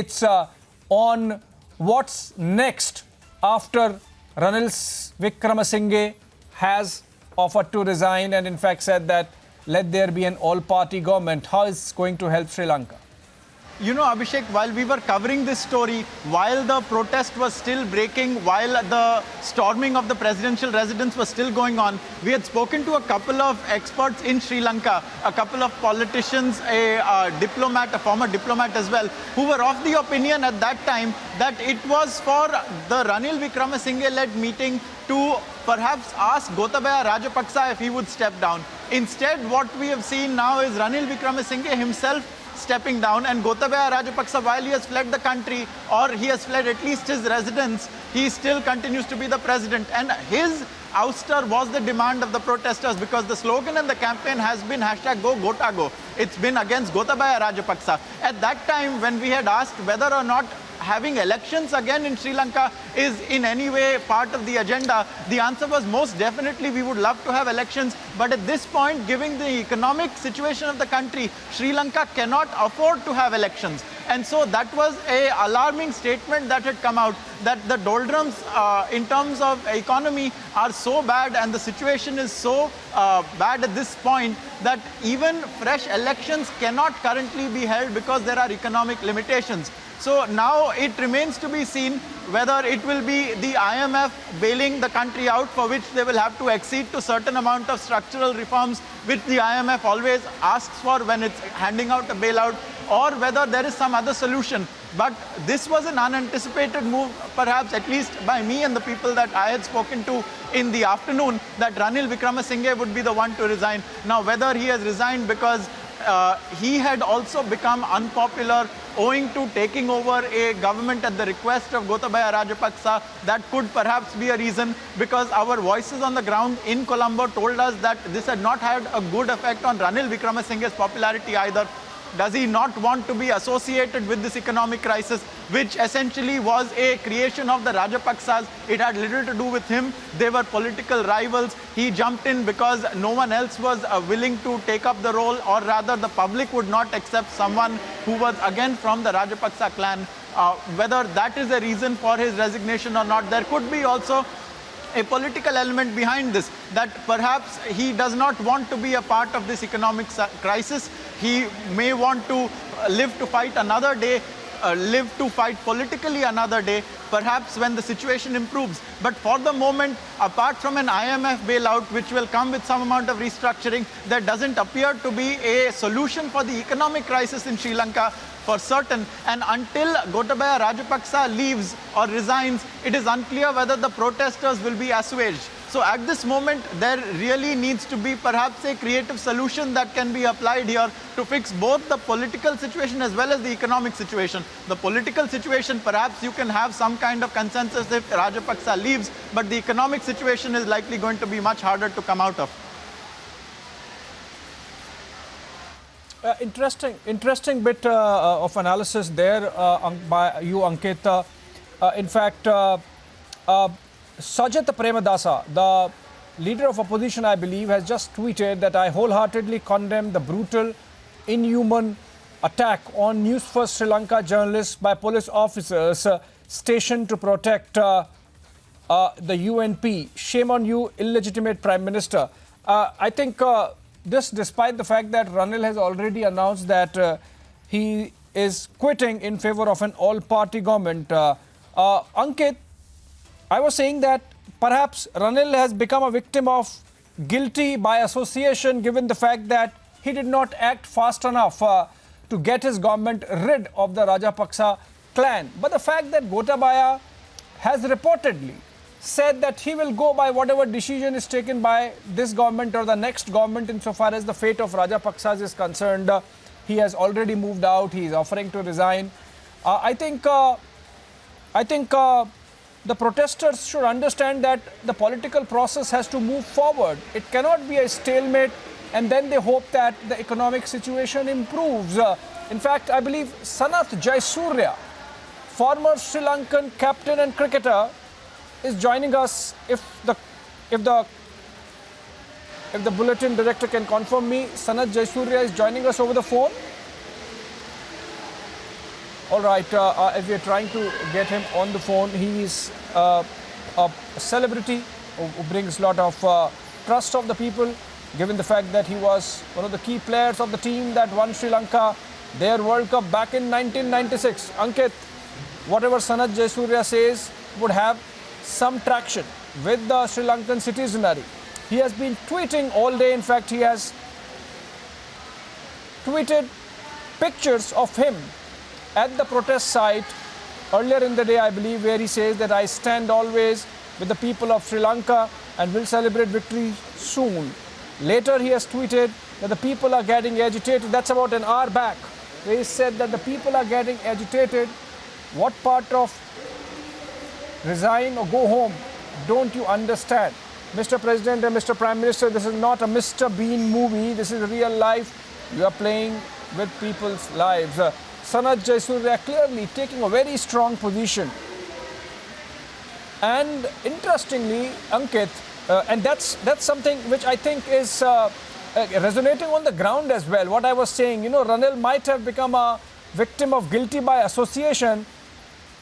updates on what's next after Ranil Wickremesinghe has offered to resign and in fact said that let there be an all-party government. How is it going to help Sri Lanka? You know, Abhishek, while we were covering this story, while the protest was still breaking, while the storming of the presidential residence was still going on, we had spoken to a couple of experts in Sri Lanka, a couple of politicians, a diplomat, a former diplomat as well, who were of the opinion at that time that it was for the Ranil Wickremesinghe-led meeting to perhaps ask Gotabaya Rajapaksa if he would step down. Instead, what we have seen now is Ranil Wickremesinghe himself stepping down, and Gotabaya Rajapaksa, while he has fled the country, or he has fled at least his residence, he still continues to be the president. And his ouster was the demand of the protesters, because the slogan in the campaign has been #GoGotago. It's been against Gotabaya Rajapaksa. At that time, when we had asked whether or not having elections again in Sri Lanka is in any way part of the agenda, the answer was most definitely we would love to have elections. But at this point, given the economic situation of the country, Sri Lanka cannot afford to have elections. And so that was an alarming statement that had come out, that the doldrums in terms of economy are so bad and the situation is so bad at this point that even fresh elections cannot currently be held because there are economic limitations. So now it remains to be seen whether it will be the IMF bailing the country out, for which they will have to accede to certain amount of structural reforms, which the IMF always asks for when it's handing out a bailout, or whether there is some other solution. But this was an unanticipated move, perhaps at least by me and the people that I had spoken to in the afternoon, that Ranil Wickremesinghe would be the one to resign. Now, whether he has resigned because he had also become unpopular owing to taking over a government at the request of Gotabaya Rajapaksa, that could perhaps be a reason, because our voices on the ground in Colombo told us that this had not had a good effect on Ranil Wickremesinghe's popularity either. Does he not want to be associated with this economic crisis, which essentially was a creation of the Rajapaksas? It had little to do with him. They were political rivals. He jumped in because no one else was willing to take up the role, or rather the public would not accept someone who was again from the Rajapaksa clan. Whether that is a reason for his resignation or not, there could be also a political element behind this, that perhaps he does not want to be a part of this economic crisis. He may want to live to fight another day, live to fight politically another day, perhaps when the situation improves. But for the moment, apart from an IMF bailout, which will come with some amount of restructuring, there doesn't appear to be a solution for the economic crisis in Sri Lanka for certain. And until Gotabaya Rajapaksa leaves or resigns, it is unclear whether the protesters will be assuaged. So at this moment, there really needs to be perhaps a creative solution that can be applied here to fix both the political situation as well as the economic situation. The political situation, perhaps you can have some kind of consensus if Rajapaksa leaves, but the economic situation is likely going to be much harder to come out of. Interesting bit of analysis there by you, Ankit. In fact, Sajat Premadasa, the leader of opposition, I believe, has just tweeted that I wholeheartedly condemn the brutal, inhuman attack on News First Sri Lanka journalists by police officers stationed to protect the UNP. Shame on you, illegitimate Prime Minister. I think this, despite the fact that Ranil has already announced that he is quitting in favor of an all-party government. Ankit, I was saying that perhaps Ranil has become a victim of guilty by association, given the fact that he did not act fast enough to get his government rid of the Rajapaksa clan. But the fact that Gotabaya has reportedly said that he will go by whatever decision is taken by this government or the next government insofar as the fate of Rajapaksas is concerned. He has already moved out. He is offering to resign. I think the protesters should understand that the political process has to move forward. It cannot be a stalemate and then they hope that the economic situation improves. In fact, I believe Sanath Jayasuriya, former Sri Lankan captain and cricketer, is joining us. If the bulletin director can confirm me, Sanath Jayasuriya is joining us over the phone. All right, as we are trying to get him on the phone, he is a celebrity who brings a lot of trust of the people, given the fact that he was one of the key players of the team that won Sri Lanka their World Cup back in 1996. Ankit, whatever Sanat Jayasuriya says would have some traction with the Sri Lankan citizenry. He has been tweeting all day. In fact, he has tweeted pictures of him at the protest site earlier in the day, I believe, where he says that I stand always with the people of Sri Lanka and will celebrate victory soon. Later, he has tweeted that the people are getting agitated. That's about an hour back, where he said that the people are getting agitated. What part of resign or go home don't you understand? Mr. President and Mr. Prime Minister, this is not a Mr. Bean movie. This is real life. You are playing with people's lives. Sanat Jayasuriya clearly taking a very strong position. And interestingly, Ankit, and that's something which I think is resonating on the ground as well. What I was saying, Ranil might have become a victim of guilty by association,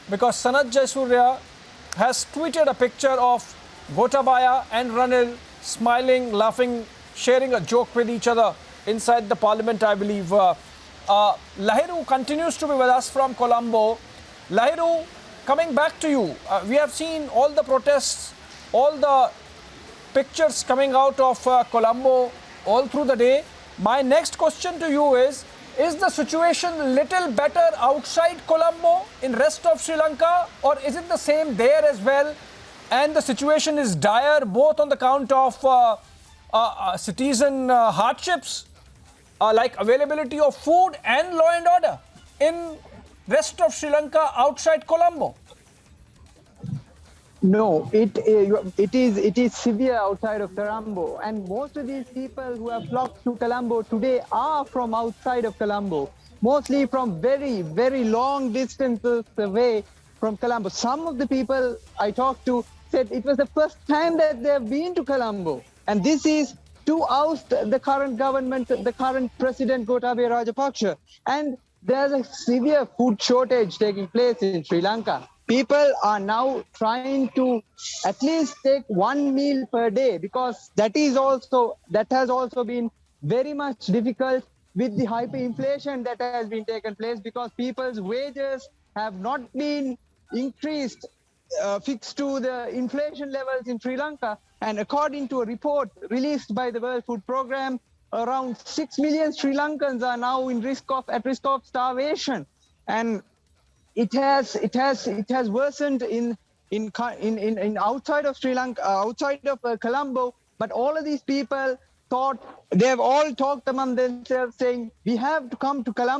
because Sanat Jayasuriya has tweeted a picture of Gotabaya and Ranil smiling, laughing, sharing a joke with each other inside the parliament, I believe. Lahiru continues to be with us from Colombo. Lahiru, coming back to you, we have seen all the protests, all the pictures coming out of Colombo all through the day. My next question to you is the situation little better outside Colombo in rest of Sri Lanka, or is it the same there as well? And the situation is dire both on the count of citizen hardships, like availability of food and law and order in rest of Sri Lanka outside Colombo? No, it is severe outside of Colombo, and most of these people who have flocked to Colombo today are from outside of Colombo, mostly from very, very long distances away from Colombo. Some of the people I talked to said it was the first time that they have been to Colombo, and this is to oust the current government, the current president Gotabaya Rajapaksa. And there's a severe food shortage taking place in Sri Lanka. People are now trying to at least take one meal per day, because that has also been very much difficult with the hyperinflation that has been taken place, because people's wages have not been increased, fixed to the inflation levels in Sri Lanka. And according to a report released by the World Food Programme, around 6 million Sri Lankans are now at risk of starvation. And it has worsened in outside of Sri Lanka, outside of Colombo. But all of these people they have all talked among themselves, saying we have to come to Colombo